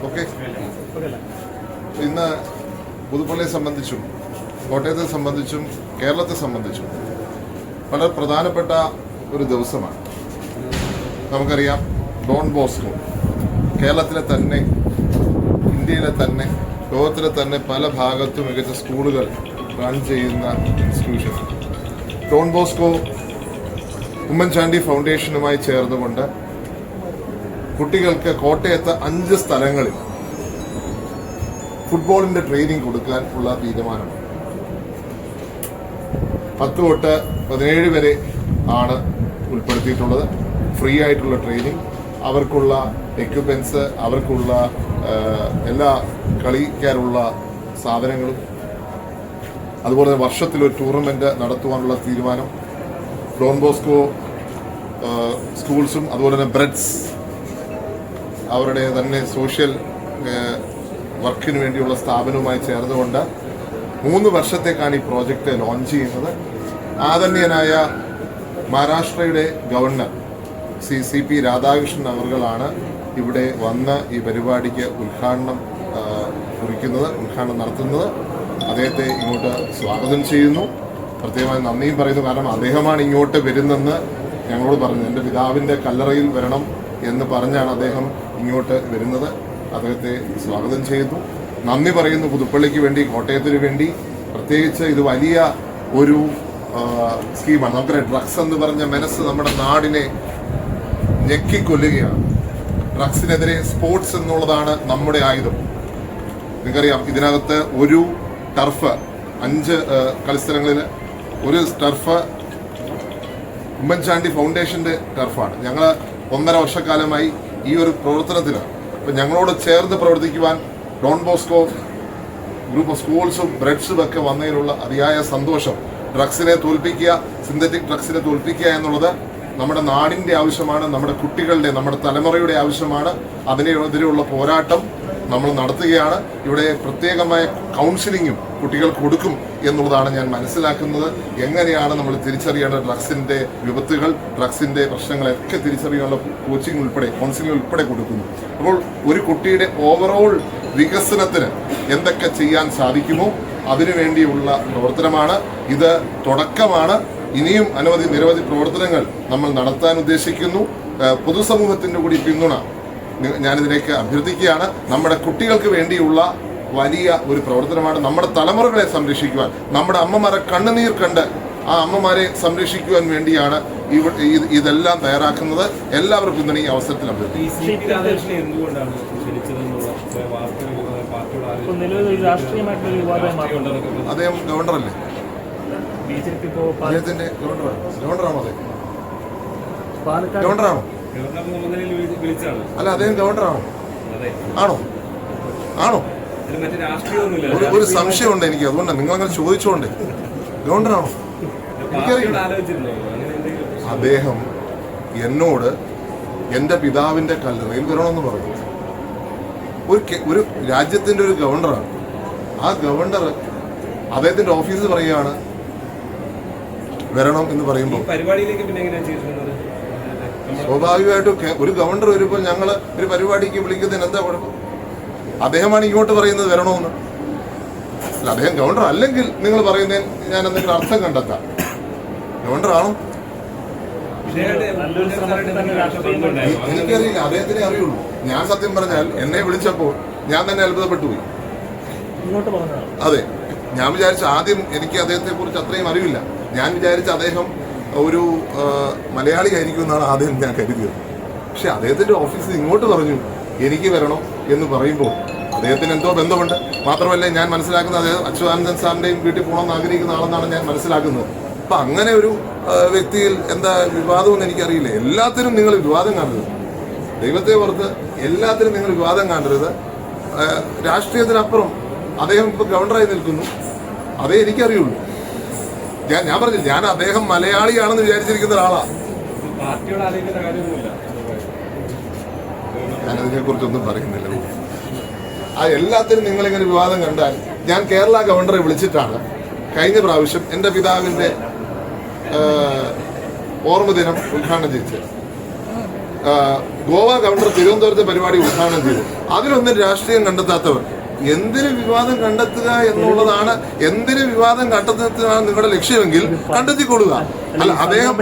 Okay, ഇന്ന് പുതുപ്പള്ളിയെ സംബന്ധിച്ചും കോട്ടയത്തെ സംബന്ധിച്ചും കേരളത്തെ സംബന്ധിച്ചും വളരെ പ്രധാനപ്പെട്ട ഒരു ദിവസമാണ്. നമുക്കറിയാം, ഡോൺ ബോസ്കോ കേരളത്തിലെ തന്നെ, ഇന്ത്യയിലെ തന്നെ, ലോകത്തിലെ തന്നെ പല ഭാഗത്തും മികച്ച സ്കൂളുകൾ റൺ ചെയ്യുന്ന ഇൻസ്റ്റിറ്റ്യൂഷൻ. ഡോൺ ബോസ്കോ ഉമ്മൻചാണ്ടി ഫൗണ്ടേഷനുമായി ചേർന്നുകൊണ്ട് കുട്ടികൾക്ക് കോട്ടയത്ത് 5 സ്ഥലങ്ങളിൽ ഫുട്ബോളിന്റെ ട്രെയിനിങ് കൊടുക്കാൻ ഉള്ള തീരുമാനമാണ്. 10 തൊട്ട് 17 വരെ ആണ് ഉൾപ്പെടുത്തിയിട്ടുള്ളത്. ഫ്രീ ആയിട്ടുള്ള ട്രെയിനിങ്, അവർക്കുള്ള എക്യുപ്മെന്റ്സ്, അവർക്കുള്ള എല്ലാ കളിക്കാനുള്ള സാധനങ്ങളും, അതുപോലെ തന്നെ വർഷത്തിലൊരു ടൂർണമെന്റ് നടത്തുവാനുള്ള തീരുമാനം. ഡോൺ ബോസ്കോ സ്കൂൾസും അതുപോലെ തന്നെ ബ്രെഡ്സ് അവരുടെ തന്നെ സോഷ്യൽ വർക്കിന് വേണ്ടിയുള്ള സ്ഥാപനവുമായി ചേർന്നുകൊണ്ട് 3 വർഷത്തേക്കാണ് ഈ പ്രോജക്റ്റ് ലോഞ്ച് ചെയ്യുന്നത്. ആദരണീയനായ മഹാരാഷ്ട്രയുടെ ഗവർണർ CP രാധാകൃഷ്ണൻ അവർകളാണ് ഇവിടെ വന്ന് ഈ പരിപാടിക്ക് ഉദ്ഘാടനം നടത്തുന്നത്. അദ്ദേഹത്തെ ഇങ്ങോട്ട് സ്വാഗതം ചെയ്യുന്നു. പ്രത്യേകമായി നന്ദിയും പറയുന്നു. കാരണം അദ്ദേഹമാണ് ഇങ്ങോട്ട് വരുന്നെന്ന് ഞങ്ങളോട് പറഞ്ഞു. എൻ്റെ പിതാവിൻ്റെ കല്ലറയിൽ വരണം എന്ന് പറഞ്ഞാണ് അദ്ദേഹം ഇങ്ങോട്ട് വരുന്നത്. അദ്ദേഹത്തെ സ്വാഗതം ചെയ്യുന്നു, നന്ദി പറയുന്നു. പുതുപ്പള്ളിക്ക് വേണ്ടി, കോട്ടയത്തിന് വേണ്ടി പ്രത്യേകിച്ച് ഇത് വലിയ ഒരു സ്കീമാണ്. നമുക്കറിയാം, ഡ്രഗ്സ് എന്ന് പറഞ്ഞ മനസ്സ് നമ്മുടെ നാടിനെ ഞെക്കിക്കൊല്ലുകയാണ്. ഡ്രഗ്സിനെതിരെ സ്പോർട്സ് എന്നുള്ളതാണ് നമ്മുടെ ആയുധം. നിങ്ങൾക്കറിയാം, ഇതിനകത്ത് ഒരു ടർഫ് 5 കളിസ്ഥലങ്ങളിൽ ഒരു ടർഫ് ഉമ്മൻചാണ്ടി ഫൗണ്ടേഷന്റെ ടർഫാണ്. ഞങ്ങൾ 1.5 വർഷക്കാലമായി ഈ ഒരു പ്രവർത്തനത്തിലാണ്. അപ്പം ഞങ്ങളോട് ചേർന്ന് പ്രവർത്തിക്കുവാൻ ഡോൺ ബോസ്കോ ഗ്രൂപ്പ് ഓഫ് സ്കൂൾസും ബ്രെഡ്സും ഒക്കെ വന്നതിനുള്ള അതിയായ സന്തോഷം. ഡ്രഗ്സിനെ തോൽപ്പിക്കുക, സിന്തറ്റിക് ഡ്രഗ്സിനെ തോൽപ്പിക്കുക എന്നുള്ളത് നമ്മുടെ നാടിന്റെ ആവശ്യമാണ്, നമ്മുടെ കുട്ടികളുടെ, നമ്മുടെ തലമുറയുടെ ആവശ്യമാണ്. അതിനെതിരെയുള്ള പോരാട്ടം നമ്മൾ നടത്തുകയാണ്. ഇവിടെ പ്രത്യേകമായ കൗൺസിലിങ്ങും കുട്ടികൾക്ക് കൊടുക്കും എന്നുള്ളതാണ് ഞാൻ മനസ്സിലാക്കുന്നത്. എങ്ങനെയാണ് നമ്മൾ തിരിച്ചറിയേണ്ട ഡ്രഗ്സിന്റെ വിപത്തുകൾ, ഡ്രഗ്സിന്റെ പ്രശ്നങ്ങളൊക്കെ തിരിച്ചറിയാനുള്ള കോച്ചിങ് ഉൾപ്പെടെ, കൗൺസിലിംഗ് ഉൾപ്പെടെ കൊടുക്കുന്നു. അപ്പോൾ ഒരു കുട്ടിയുടെ ഓവറോൾ വികസനത്തിന് എന്തൊക്കെ ചെയ്യാൻ സാധിക്കുമോ അതിനുവേണ്ടിയുള്ള പ്രവർത്തനമാണ് ഇത്. തുടക്കമാണ്. ഇനിയും നിരവധി പ്രവർത്തനങ്ങൾ നമ്മൾ നടത്താൻ ഉദ്ദേശിക്കുന്നു. പൊതുസമൂഹത്തിന്റെ കൂടി പിന്തുണ ഞാനിതിലേക്ക് അഭ്യർത്ഥിക്കുകയാണ്. നമ്മുടെ കുട്ടികൾക്ക് വേണ്ടിയുള്ള വലിയ ഒരു പ്രവർത്തനമാണ്. നമ്മുടെ തലമുറകളെ സംരക്ഷിക്കുവാൻ, നമ്മുടെ അമ്മമാരെ കണ്ണുനീർ കണ്ട് ആ അമ്മമാരെ സംരക്ഷിക്കുവാൻ വേണ്ടിയാണ് ഇതെല്ലാം തയ്യാറാക്കുന്നത്. എല്ലാവരും പിന്തുണ ഈ അവസരത്തിൽ അഭ്യർത്ഥിക്കുന്നു. അദ്ദേഹം ഗവർണറല്ലേ? അദ്ദേഹത്തിന്റെ ഗവർണറാണോ? അദ്ദേഹം ഗവർണറാണോ? അല്ല, അദ്ദേഹം ഗവർണറാണോ? ആണോ? ഒരു സംശയമുണ്ട് എനിക്ക്, അതുകൊണ്ട് നിങ്ങളങ്ങനെ ചോദിച്ചോണ്ട്. ഗവർണറാണോ? അദ്ദേഹം എന്നോട് എന്റെ പിതാവിന്റെ കല്ലറയിൽ വരണമെന്ന് പറഞ്ഞു. ഒരു രാജ്യത്തിന്റെ ഒരു ഗവർണറാണ്. ആ ഗവർണർ അദ്ദേഹത്തിന്റെ ഓഫീസ് പറയുകയാണ് വരണം എന്ന് പറയുമ്പോൾ സ്വാഭാവികമായിട്ടും ഒരു ഗവർണർ വരുമ്പോൾ ഞങ്ങൾ ഒരു പരിപാടിക്ക് വിളിക്കുന്നതിന് എന്താ കുഴപ്പം? അദ്ദേഹമാണ് ഇങ്ങോട്ട് പറയുന്നത് വരണമെന്ന്. അല്ല, അദ്ദേഹം ഗവർണർ അല്ലെങ്കിൽ നിങ്ങൾ പറയുന്നതിന് ഞാൻ എന്തെങ്കിലും അർത്ഥം കണ്ടെത്താം. ഗവർണറാണോ? എനിക്കറിയില്ല, അദ്ദേഹത്തിനെ അറിയുള്ളൂ. ഞാൻ സത്യം പറഞ്ഞാൽ എന്നെ വിളിച്ചപ്പോൾ ഞാൻ തന്നെ അത്ഭുതപ്പെട്ടു പോയി. അതെ, ഞാൻ വിചാരിച്ച ആദ്യം എനിക്ക് അദ്ദേഹത്തെ കുറിച്ച് അത്രയും അറിവില്ല. ഞാൻ വിചാരിച്ച അദ്ദേഹം ഒരു മലയാളി ആയിരിക്കും എന്നാണ് ആദ്യം ഞാൻ കരുതിയത്. പക്ഷെ അദ്ദേഹത്തിന്റെ ഓഫീസിൽ ഇങ്ങോട്ട് പറഞ്ഞു എനിക്ക് വരണം എന്ന് പറയുമ്പോൾ അദ്ദേഹത്തിന് എന്തോ ബന്ധമുണ്ട്. മാത്രമല്ല, ഞാൻ മനസ്സിലാക്കുന്നത് അദ്ദേഹം അച്യുതാനന്ദൻ സാറിന്റെയും വീട്ടിൽ പോകണമെന്ന് ആഗ്രഹിക്കുന്ന ആളെന്നാണ് ഞാൻ മനസ്സിലാക്കുന്നത്. അപ്പൊ അങ്ങനെ ഒരു വ്യക്തിയിൽ എന്താ വിവാദമെന്ന് എനിക്കറിയില്ല. എല്ലാത്തിനും നിങ്ങൾ വിവാദം കാണരുത്. ദൈവത്തെ ഓർത്ത് എല്ലാത്തിനും നിങ്ങൾ വിവാദം കാണരുത്. രാഷ്ട്രീയത്തിനപ്പുറം അദ്ദേഹം ഇപ്പൊ ഗവർണറായി നിൽക്കുന്നു. അതേ എനിക്കറിയുള്ളൂ. ഞാൻ പറഞ്ഞില്ല, ഞാൻ അദ്ദേഹം മലയാളിയാണെന്ന് വിചാരിച്ചിരിക്കുന്ന ഒരാളാണ്. ഞാനതിനെ കുറിച്ചൊന്നും പറയുന്നില്ല. ആ എല്ലാത്തിനും നിങ്ങളിങ്ങനെ വിവാദം കണ്ടാൽ, ഞാൻ കേരള ഗവർണറെ വിളിച്ചിട്ടാണ് കഴിഞ്ഞ പ്രാവശ്യം എൻ്റെ പിതാവിൻ്റെ ഓർമ്മ ദിനം ഉദ്ഘാടനം ചെയ്തത്. ഗോവ ഗവർണർ തിരുവനന്തപുരത്തെ പരിപാടി ഉദ്ഘാടനം ചെയ്തു. അതിലൊന്നും രാഷ്ട്രീയം കണ്ടെത്താത്തവർ എന്തിന് വിവാദം കണ്ടെത്തുക എന്നുള്ളതാണ്, എന്തിന് വിവാദം കണ്ടെത്തുന്നതാണ് നിങ്ങളുടെ ലക്ഷ്യമെങ്കിൽ കണ്ടെത്തിക്കൊള്ളുക. അല്ല, അദ്ദേഹം